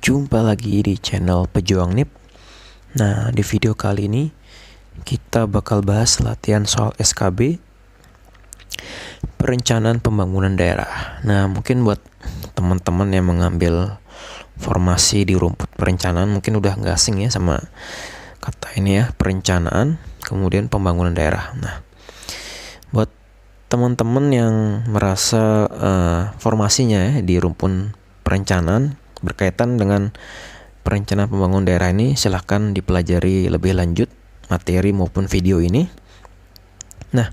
Jumpa lagi di channel Pejuang NIP. Nah, di video kali ini kita bakal bahas latihan soal SKB Perencanaan Pembangunan Daerah. Nah, mungkin buat teman-teman yang mengambil formasi di rumput perencanaan mungkin udah nggak asing ya sama kata ini ya, perencanaan kemudian pembangunan daerah. Nah, buat teman-teman yang merasa formasinya ya di rumpun perencanaan berkaitan dengan perencanaan pembangunan daerah ini, silahkan dipelajari lebih lanjut materi maupun video ini. Nah,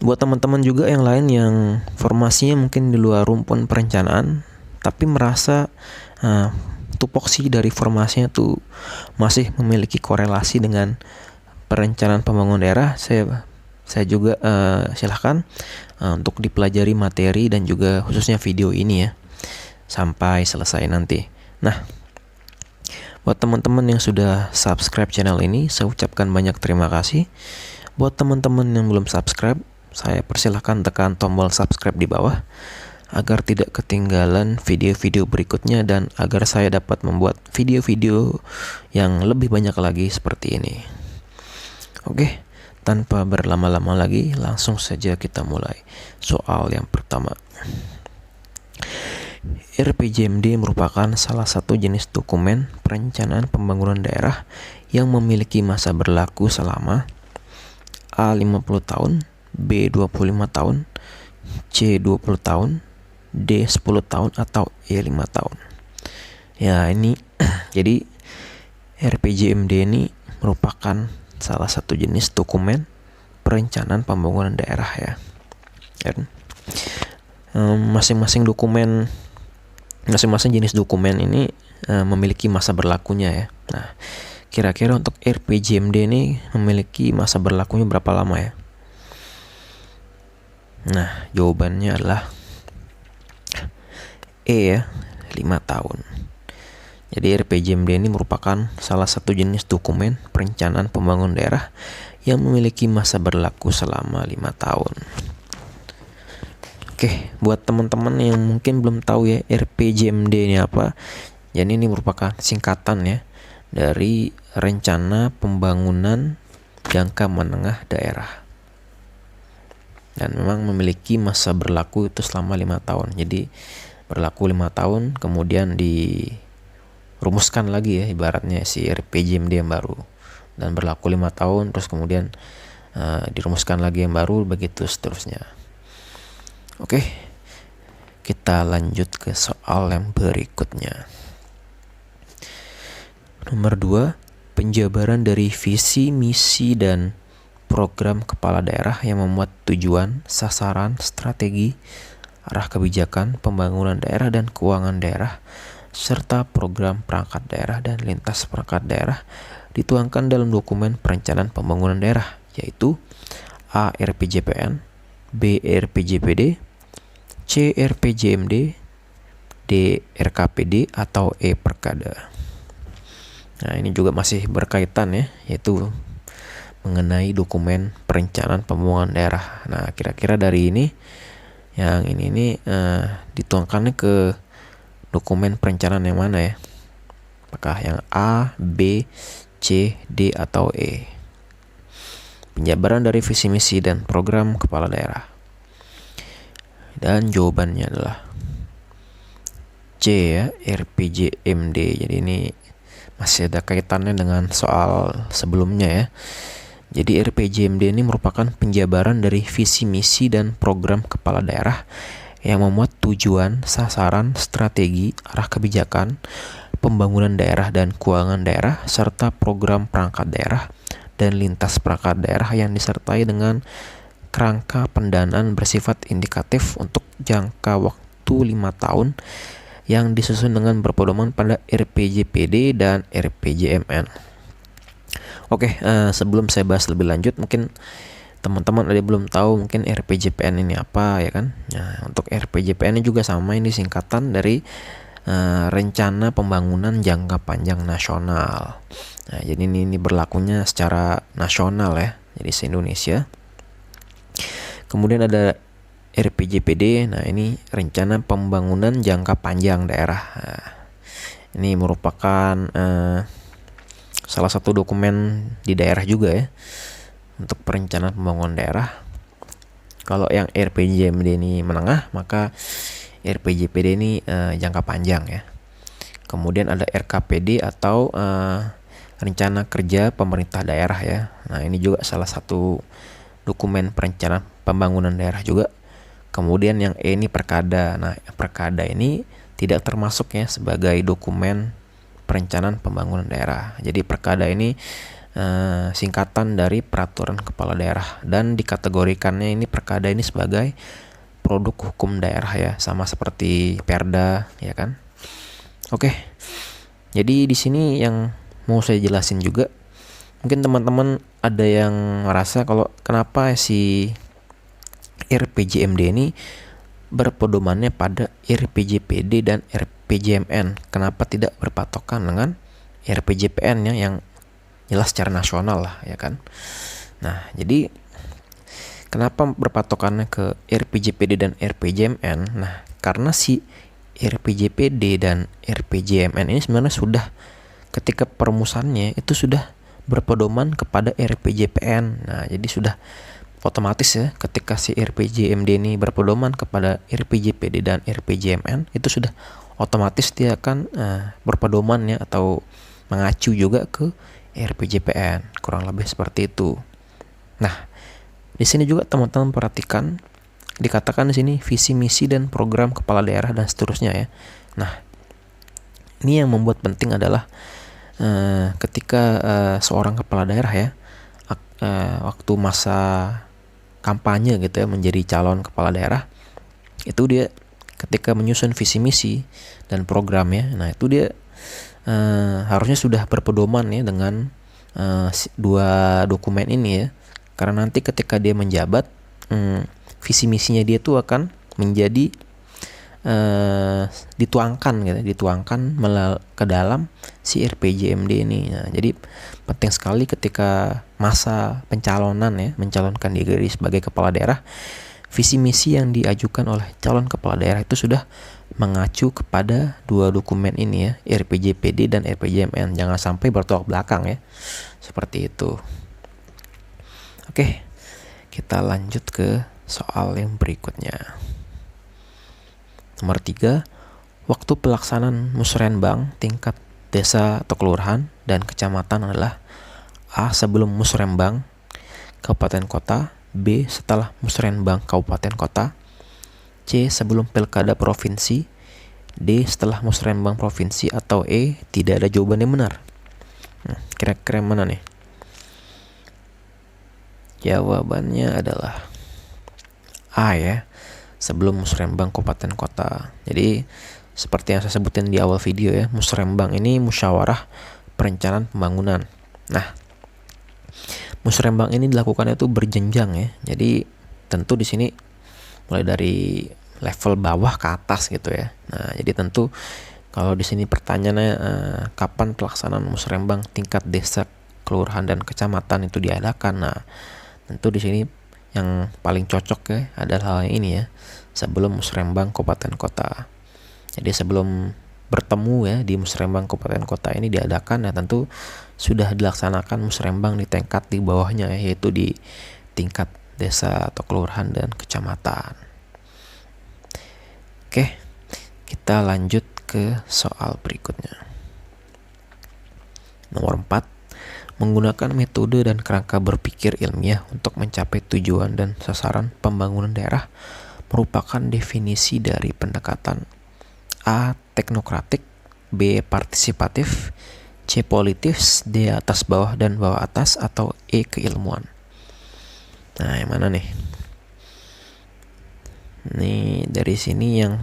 buat teman-teman juga yang lain yang formasinya mungkin di luar rumpun perencanaan tapi merasa tupoksi dari formasinya tuh masih memiliki korelasi dengan perencanaan pembangunan daerah, saya juga silahkan untuk dipelajari materi dan juga khususnya video ini ya sampai selesai nanti. Nah, buat teman-teman yang sudah subscribe channel ini, saya ucapkan banyak terima kasih. Buat teman-teman yang belum subscribe, saya persilahkan tekan tombol subscribe di bawah agar tidak ketinggalan video-video berikutnya dan agar saya dapat membuat video-video yang lebih banyak lagi seperti ini. Oke, tanpa berlama-lama lagi, langsung saja kita mulai. Soal yang pertama. RPJMD merupakan salah satu jenis dokumen perencanaan pembangunan daerah yang memiliki masa berlaku selama A 50 tahun, B 25 tahun, C 20 tahun, D 10 tahun, atau E 5 tahun. Ya, ini jadi RPJMD ini merupakan salah satu jenis dokumen perencanaan pembangunan daerah ya. Dan masing-masing jenis dokumen ini memiliki masa berlakunya ya. Nah, kira-kira untuk RPJMD ini memiliki masa berlakunya berapa lama ya? Nah, jawabannya adalah E ya, 5 tahun. Jadi RPJMD ini merupakan salah satu jenis dokumen perencanaan pembangunan daerah yang memiliki masa berlaku selama 5 tahun. Oke, buat teman-teman yang mungkin belum tahu ya RPJMD ini apa, jadi ini merupakan singkatan ya dari Rencana Pembangunan Jangka Menengah Daerah. Dan memang memiliki masa berlaku itu selama 5 tahun. Jadi berlaku 5 tahun, kemudian dirumuskan lagi ya ibaratnya si RPJMD yang baru. Dan berlaku 5 tahun, terus kemudian dirumuskan lagi yang baru, begitu seterusnya. Oke, kita lanjut ke soal yang berikutnya. Nomor 2, penjabaran dari visi, misi, dan program kepala daerah yang memuat tujuan, sasaran, strategi, arah kebijakan, pembangunan daerah dan keuangan daerah, serta program perangkat daerah dan lintas perangkat daerah dituangkan dalam dokumen perencanaan pembangunan daerah, yaitu A. RPJPN, B. RPJPD, C. RPJMD, D. RKPD, atau E. Perkada. Nah, ini juga masih berkaitan ya, yaitu mengenai dokumen perencanaan pembangunan daerah. Nah, kira-kira dari ini yang ini dituangkannya ke dokumen perencanaan yang mana ya? Apakah yang A, B, C, D, atau E? Penjabaran dari visi misi dan program kepala daerah. Dan jawabannya adalah C ya, RPJMD. Jadi ini masih ada kaitannya dengan soal sebelumnya ya. Jadi RPJMD ini merupakan penjabaran dari visi misi dan program kepala daerah yang memuat tujuan, sasaran, strategi, arah kebijakan, pembangunan daerah dan keuangan daerah, serta program perangkat daerah dan lintas perangkat daerah yang disertai dengan kerangka pendanaan bersifat indikatif untuk jangka waktu 5 tahun yang disusun dengan berpedoman pada RPJPD dan RPJMN. Oke, sebelum saya bahas lebih lanjut, mungkin teman-teman ada belum tahu mungkin RPJPN ini apa ya kan? Nah, untuk RPJPN ini juga sama, ini singkatan dari Rencana Pembangunan Jangka Panjang Nasional. Nah, jadi ini berlakunya secara nasional ya, jadi se-Indonesia. Kemudian ada RPJPD, nah ini Rencana Pembangunan Jangka Panjang Daerah. Nah, Ini merupakan salah satu dokumen di daerah juga ya untuk perencanaan pembangunan daerah. Kalau yang RPJMD ini menengah, maka RPJPD ini jangka panjang ya. Kemudian ada RKPD atau rencana kerja pemerintah daerah ya. Nah, ini juga salah satu dokumen perencanaan pembangunan daerah juga. Kemudian yang E ini Perkada. Nah, Perkada ini tidak termasuk ya sebagai dokumen perencanaan pembangunan daerah. Jadi Perkada ini singkatan dari peraturan kepala daerah, dan dikategorikannya ini Perkada ini sebagai produk hukum daerah ya, sama seperti Perda ya kan. Oke. Jadi di sini yang mau saya jelasin juga, mungkin teman-teman ada yang ngerasa kalau kenapa si RPJMD ini berpedomannya pada RPJPD dan RPJMN. Kenapa tidak berpatokan dengan RPJPN ya, yang jelas secara nasional lah ya kan. Nah, jadi kenapa berpatokannya ke RPJPD dan RPJMN? Nah, karena si RPJPD dan RPJMN ini sebenarnya sudah ketika perumusannya itu sudah berpedoman kepada RPJPN. Nah, jadi sudah otomatis ya ketika si RPJMD ini berpedoman kepada RPJPD dan RPJMN, itu sudah otomatis dia akan berpedoman ya atau mengacu juga ke RPJPN, kurang lebih seperti itu. Nah, di sini juga teman-teman perhatikan dikatakan di sini visi misi dan program kepala daerah dan seterusnya ya. Nah, ini yang membuat penting adalah ketika seorang kepala daerah ya waktu masa kampanye gitu ya menjadi calon kepala daerah, itu dia ketika menyusun visi misi dan programnya, nah itu dia harusnya sudah berpedoman ya dengan dua dokumen ini ya, karena nanti ketika dia menjabat visi misinya dia tuh akan menjadi dituangkan ke dalam si RPJMD ini. Nah, jadi penting sekali ketika masa pencalonan ya, mencalonkan diri sebagai kepala daerah, visi misi yang diajukan oleh calon kepala daerah itu sudah mengacu kepada dua dokumen ini ya, RPJPD dan RPJMN. Jangan sampai bertolak belakang ya, seperti itu. Oke, kita lanjut ke soal yang berikutnya. Nomor 3, waktu pelaksanaan musrenbang tingkat desa atau kelurahan dan kecamatan adalah A. Sebelum musrenbang kabupaten kota, B. Setelah musrenbang kabupaten kota, C. Sebelum pilkada provinsi, D. Setelah musrenbang provinsi, atau E. Tidak ada jawaban yang benar. Kira-kira mana nih? Jawabannya adalah A ya, sebelum musrenbang kabupaten kota. Jadi seperti yang saya sebutin di awal video ya, musrenbang ini musyawarah perencanaan pembangunan. Nah, musrenbang ini dilakukannya itu berjenjang ya. Jadi tentu di sini mulai dari level bawah ke atas gitu ya. Nah, jadi tentu kalau di sini pertanyaannya kapan pelaksanaan musrenbang tingkat desa, kelurahan dan kecamatan itu diadakan. Nah, tentu di sini yang paling cocok ya adalah hal ini ya, sebelum musrenbang kabupaten kota. Jadi sebelum bertemu ya di musrenbang kabupaten kota ini diadakan, ya tentu sudah dilaksanakan musrenbang di tingkat di bawahnya ya, yaitu di tingkat desa atau kelurahan dan kecamatan. Oke, kita lanjut ke soal berikutnya. Nomor 4, menggunakan metode dan kerangka berpikir ilmiah untuk mencapai tujuan dan sasaran pembangunan daerah merupakan definisi dari pendekatan A. Teknokratik, B. Partisipatif, C. Politis, D. Atas bawah dan bawah atas, atau E. Keilmuan. Nah, yang mana nih? Ini dari sini yang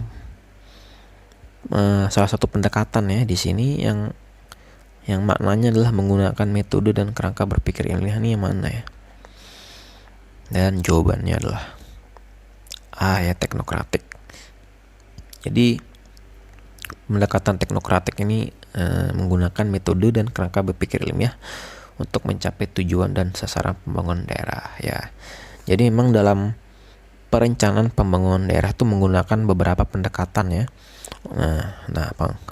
salah satu pendekatan ya di sini yang maknanya adalah menggunakan metode dan kerangka berpikir ilmiah, ini yang mana ya? Dan jawabannya adalah A ya, teknokratik. Jadi pendekatan teknokratik ini menggunakan metode dan kerangka berpikir ilmiah untuk mencapai tujuan dan sasaran pembangunan daerah ya. Jadi memang dalam perencanaan pembangunan daerah itu menggunakan beberapa pendekatan ya.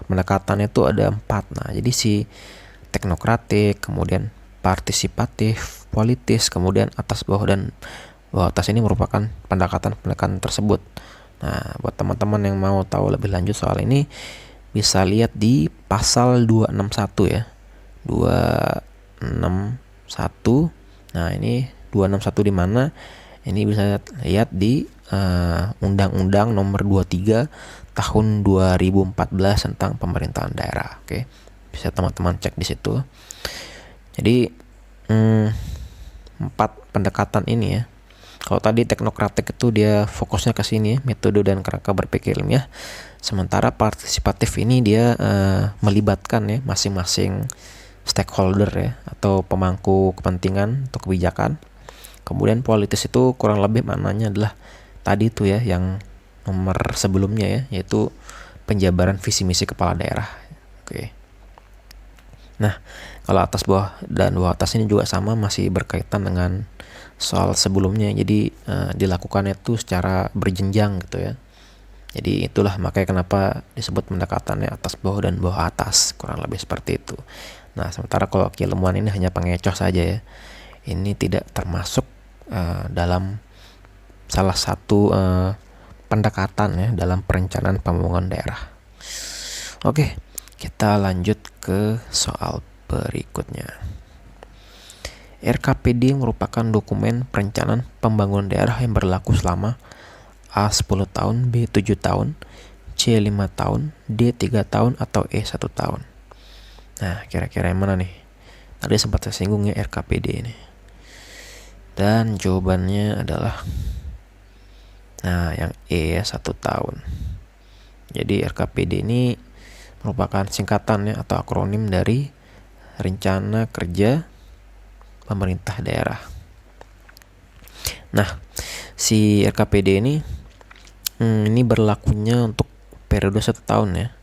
Pendekatannya itu ada 4. Nah, jadi si teknokratik, kemudian partisipatif, politis, kemudian atas bawah dan bawah atas ini merupakan pendekatan-pendekatan tersebut. Nah, buat teman-teman yang mau tahu lebih lanjut soal ini bisa lihat di pasal 261 ya. 261. Nah, ini 261 di mana? Ini bisa lihat di Undang-Undang Nomor 23 Tahun 2014 tentang pemerintahan daerah. Oke, bisa teman-teman cek di situ. Jadi 4 pendekatan ini ya. Kalau tadi teknokratik itu dia fokusnya ke sini, metode dan kerangka berpikir ilmiah. Sementara partisipatif ini dia melibatkan ya masing-masing stakeholder ya atau pemangku kepentingan atau kebijakan. Kemudian politis itu kurang lebih maknanya adalah tadi itu ya yang nomor sebelumnya ya, yaitu penjabaran visi misi kepala daerah. Oke. Nah, kalau atas bawah dan bawah atas ini juga sama, masih berkaitan dengan soal sebelumnya. Jadi dilakukan itu secara berjenjang gitu ya. Jadi itulah makanya kenapa disebut pendekatannya atas bawah dan bawah atas, kurang lebih seperti itu. Nah, sementara kalau keilmuan ini hanya pengecoh saja ya. Ini tidak termasuk dalam salah satu pendekatan ya dalam perencanaan pembangunan daerah. Oke, kita lanjut ke soal berikutnya. RKPD merupakan dokumen perencanaan pembangunan daerah yang berlaku selama A 10 tahun, B 7 tahun, C 5 tahun, D 3 tahun, atau E 1 tahun. Nah, kira-kira yang mana nih? Tadi sempat saya singgung ya RKPD ini. Dan jawabannya adalah yang E 1 tahun. Jadi RKPD ini merupakan singkatan ya atau akronim dari Rencana Kerja Pemerintah Daerah. Nah, si RKPD ini berlakunya untuk periode 1 tahun ya.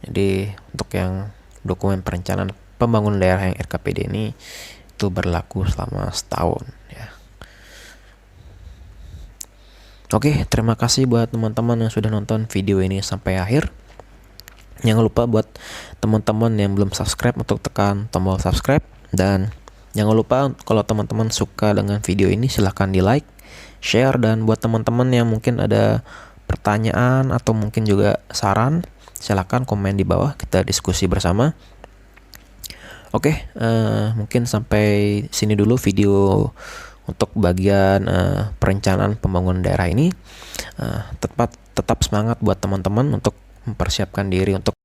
Jadi untuk yang dokumen perencanaan pembangunan daerah yang RKPD ini itu berlaku selama setahun ya. Oke, terima kasih buat teman-teman yang sudah nonton video ini sampai akhir. Jangan lupa buat teman-teman yang belum subscribe untuk tekan tombol subscribe, dan jangan lupa kalau teman-teman suka dengan video ini silahkan di like, share, dan buat teman-teman yang mungkin ada pertanyaan atau mungkin juga saran, silahkan komen di bawah, kita diskusi bersama. Oke, mungkin sampai sini dulu video untuk bagian perencanaan pembangunan daerah ini. Tetap semangat buat teman-teman untuk mempersiapkan diri untuk